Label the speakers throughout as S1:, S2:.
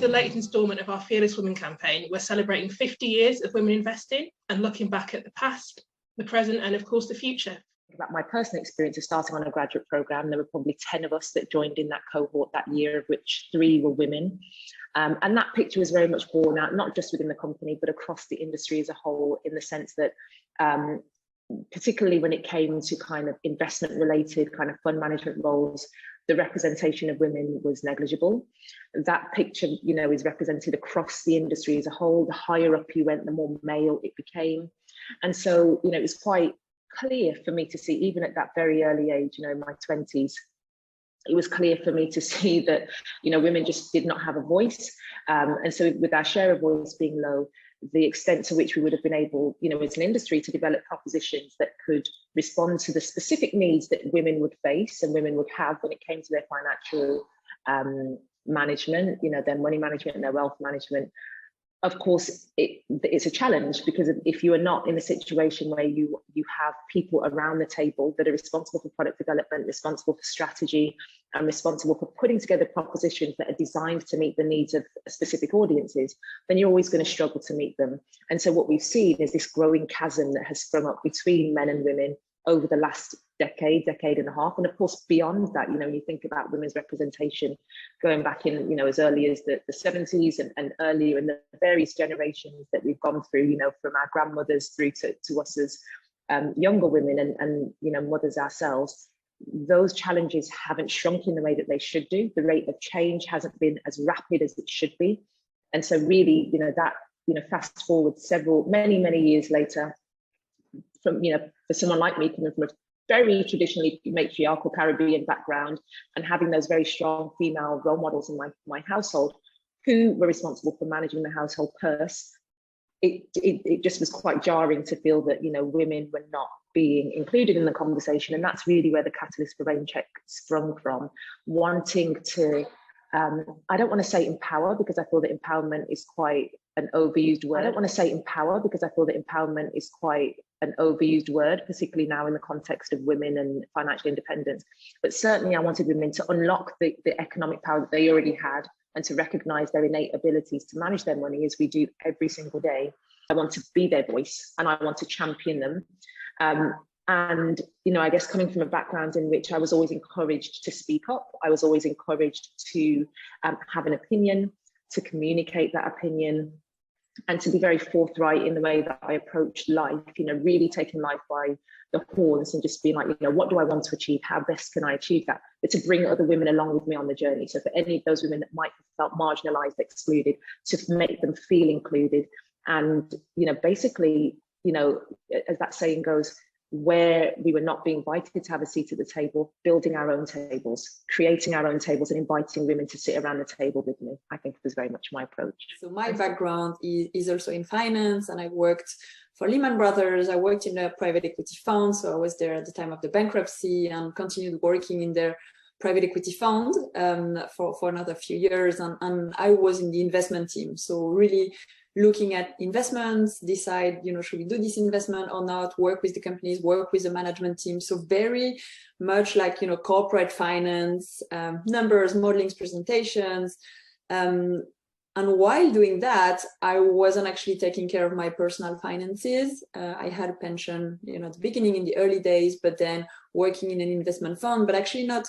S1: the latest instalment of our Fearless Women campaign. We're celebrating 50 years of women investing and looking back at the past, the present, and of course the future.
S2: About my personal experience of starting on a graduate programme, there were probably 10 of us that joined in that cohort that year, of which 3 were women. And that picture was very much borne out, not just within the company, but across the industry as a whole, in the sense that particularly when it came to kind of investment related kind of fund management roles, the representation of women was negligible. That picture, you know, is represented across the industry as a whole. The higher up you went, the more male it became. And so, you know, it was quite clear for me to see, even at that very early age, you know, in my 20s, it was clear for me to see that, you know, women just did not have a voice. And so with our share of voice being low, the extent to which we would have been able, you know, as an industry to develop propositions that could respond to the specific needs that women would face and women would have when it came to their financial management, you know, their money management and their wealth management. Of course, it's a challenge, because if you are not in a situation where you have people around the table that are responsible for product development, responsible for strategy, and responsible for putting together propositions that are designed to meet the needs of specific audiences, then you're always going to struggle to meet them. And so what we've seen is this growing chasm that has sprung up between men and women over the last decade and a half. And of course, beyond that, you know, when you think about women's representation going back in, you know, as early as the 70s and earlier in the various generations that we've gone through, you know, from our grandmothers through to us as younger women and, you know, mothers ourselves, those challenges haven't shrunk in the way that they should do. The rate of change hasn't been as rapid as it should be. And so really, you know, that, you know, fast forward many years later, from, you know, for someone like me coming from a very traditionally matriarchal Caribbean background and having those very strong female role models in my household who were responsible for managing the household purse, it just was quite jarring to feel that, you know, women were not being included in the conversation. And that's really where the catalyst for Rain Check sprung from, wanting to, I don't want to say empower, because I feel that empowerment is quite an overused word. I don't want to say empower because I feel that empowerment is quite an overused word, particularly now in the context of women and financial independence. But certainly I wanted women to unlock the economic power that they already had and to recognize their innate abilities to manage their money as we do every single day. I want to be their voice and I want to champion them. And, you know, I guess coming from a background in which I was always encouraged to speak up, I was always encouraged to have an opinion, to communicate that opinion, and to be very forthright in the way that I approach life, you know, really taking life by the horns and just being like, you know, what do I want to achieve? How best can I achieve that? But to bring other women along with me on the journey. So for any of those women that might have felt marginalized, excluded, to make them feel included. And, you know, basically, you know, as that saying goes, where we were not being invited to have a seat at the table, building our own tables, creating our own tables and inviting women to sit around the table with me, I think was very much my approach.
S3: So my background is also in finance, and I worked for Lehman Brothers. I worked in a private equity fund, so I was there at the time of the bankruptcy and continued working in their private equity fund for another few years. And I was in the investment team, so really looking at investments, decide, you know, should we do this investment or not, work with the companies, work with the management team. So very much like, you know, corporate finance, numbers, modelings, presentations. And while doing that, I wasn't actually taking care of my personal finances. I had a pension, you know, at the beginning in the early days, but then working in an investment fund, but actually not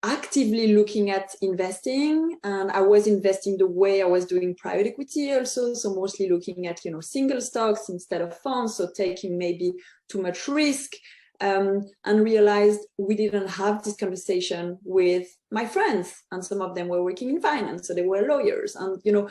S3: actively looking at investing. And I was investing the way I was doing private equity also, so mostly looking at, you know, single stocks instead of funds, so taking maybe too much risk, and realized we didn't have this conversation with my friends, and some of them were working in finance, so they were lawyers, and, you know,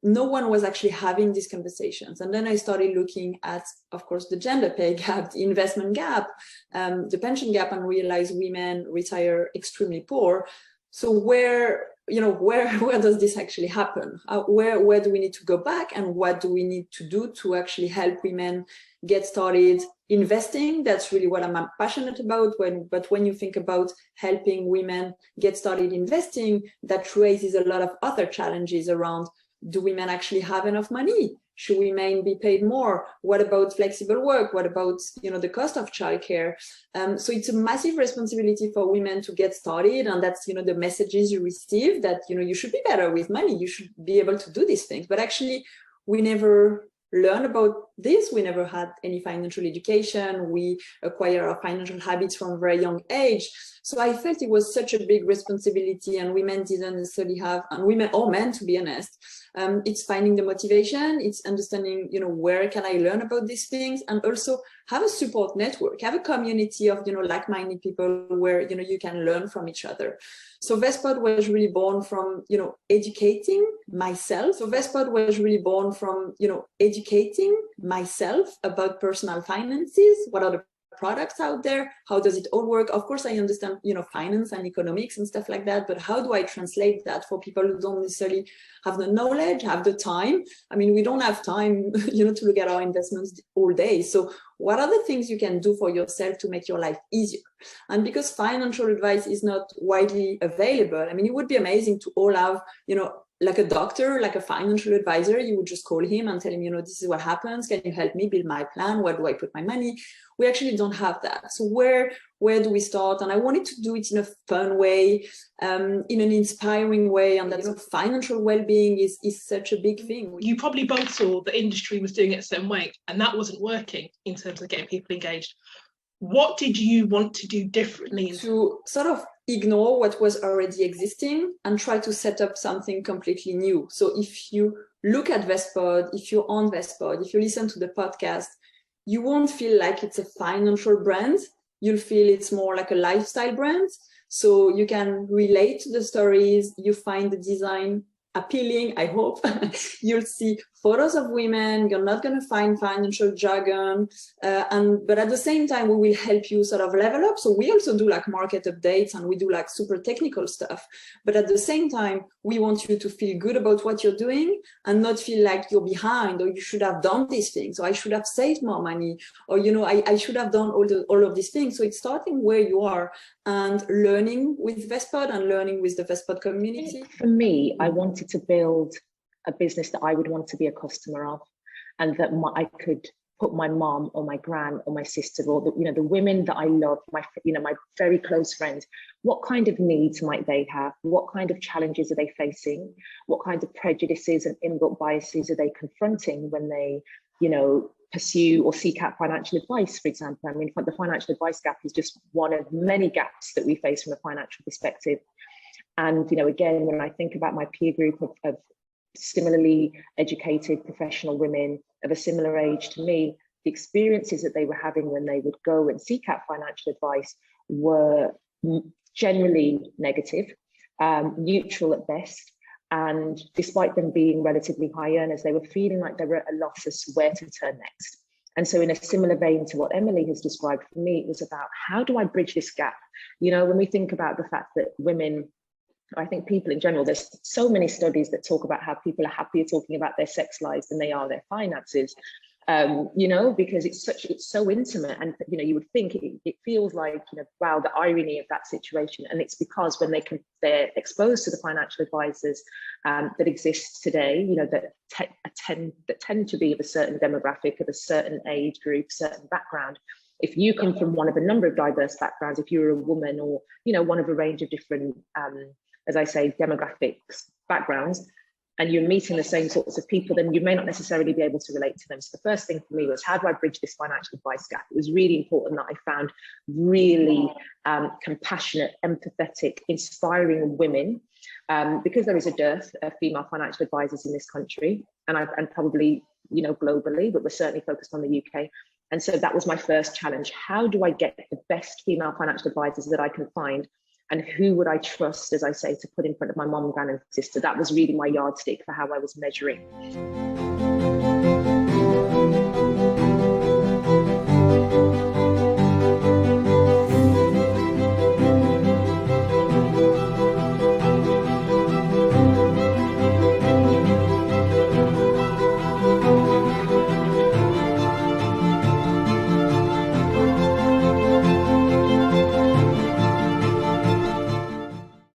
S3: no one was actually having these conversations. And then I started looking at, of course, the gender pay gap, the investment gap, the pension gap, and realized women retire extremely poor. So where does this actually happen? Where do we need to go back, and what do we need to do to actually help women get started investing? That's really what I'm passionate about. But when you think about helping women get started investing, that raises a lot of other challenges around, do women actually have enough money? Should women be paid more? What about flexible work? What about, you know, the cost of childcare? So it's a massive responsibility for women to get started. And that's, you know, the messages you receive that, you know, you should be better with money. You should be able to do these things. But actually, we never learn about this. We never had any financial education. We acquire our financial habits from a very young age. So I felt it was such a big responsibility, and women didn't necessarily have, and women or men, to be honest. It's finding the motivation. It's understanding, you know, where can I learn about these things, and also have a support network, have a community of, you know, like-minded people where, you know, you can learn from each other. So Vestpod was really born from, you know, educating myself. So Vestpod was really born from, you know, educating myself about personal finances. What are the products out there? How does it all work? Of course, I understand, you know, finance and economics and stuff like that, but how do I translate that for people who don't necessarily have the knowledge, have the time? I mean, we don't have time, you know, to look at our investments all day. So what are the things you can do for yourself to make your life easier? And because financial advice is not widely available, I mean, it would be amazing to all have, you know, like a doctor, like a financial advisor. You would just call him and tell him, you know, this is what happens. Can you help me build my plan? Where do I put my money? We actually don't have that. So where do we start? And I wanted to do it in a fun way, in an inspiring way. And that, you know, financial well-being is such a big thing.
S1: You probably both saw the industry was doing it a certain way, and that wasn't working in terms of getting people engaged. What did you want to do differently?
S3: To sort of ignore what was already existing and try to set up something completely new. So if you look at Vestpod, if you're on Vestpod, if you listen to the podcast, you won't feel like it's a financial brand. You'll feel it's more like a lifestyle brand. So you can relate to the stories, you find the design appealing, I hope. You'll see photos of women, you're not going to find financial jargon, but at the same time, we will help you sort of level up. So we also do like market updates and we do like super technical stuff. But at the same time, we want you to feel good about what you're doing and not feel like you're behind, or you should have done these things, or I should have saved more money, or, you know, I should have done all of these things. So it's starting where you are and learning with Vestpod and learning with the Vestpod community.
S2: For me, I wanted to build a business that I would want to be a customer of, and that I could put my mom or my gran or my sister, or the, you know, the women that I love, my, you know, my very close friends, what kind of needs might they have? What kind of challenges are they facing? What kinds of prejudices and inbuilt biases are they confronting when they, you know, pursue or seek out financial advice, for example? I mean, the financial advice gap is just one of many gaps that we face from a financial perspective. And, you know, again, when I think about my peer group of similarly educated professional women of a similar age to me, the experiences that they were having when they would go and seek out financial advice were generally negative, neutral at best. And despite them being relatively high earners, they were feeling like they were at a loss as to where to turn next. And so in a similar vein to what Emily has described, for me, it was about, how do I bridge this gap? You know, when we think about the fact that women, I think people in general, there's so many studies that talk about how people are happier talking about their sex lives than they are their finances, you know, because it's so intimate. And, you know, you would think it feels like, you know, wow, the irony of that situation. And it's because when they're exposed to the financial advisors that exist today, you know, that tend to be of a certain demographic, of a certain age group, certain background. If you come from one of a number of diverse backgrounds, if you're a woman, or, you know, one of a range of different as I say, demographics, backgrounds, and you're meeting the same sorts of people, then you may not necessarily be able to relate to them. So the first thing for me was, how do I bridge this financial advice gap? It was really important that I found really compassionate, empathetic, inspiring women, because there is a dearth of female financial advisors in this country, and probably, you know, globally, but we're certainly focused on the UK. And so that was my first challenge. How do I get the best female financial advisors that I can find? And who would I trust, as I say, to put in front of my mom, gran and sister? That was really my yardstick for how I was measuring.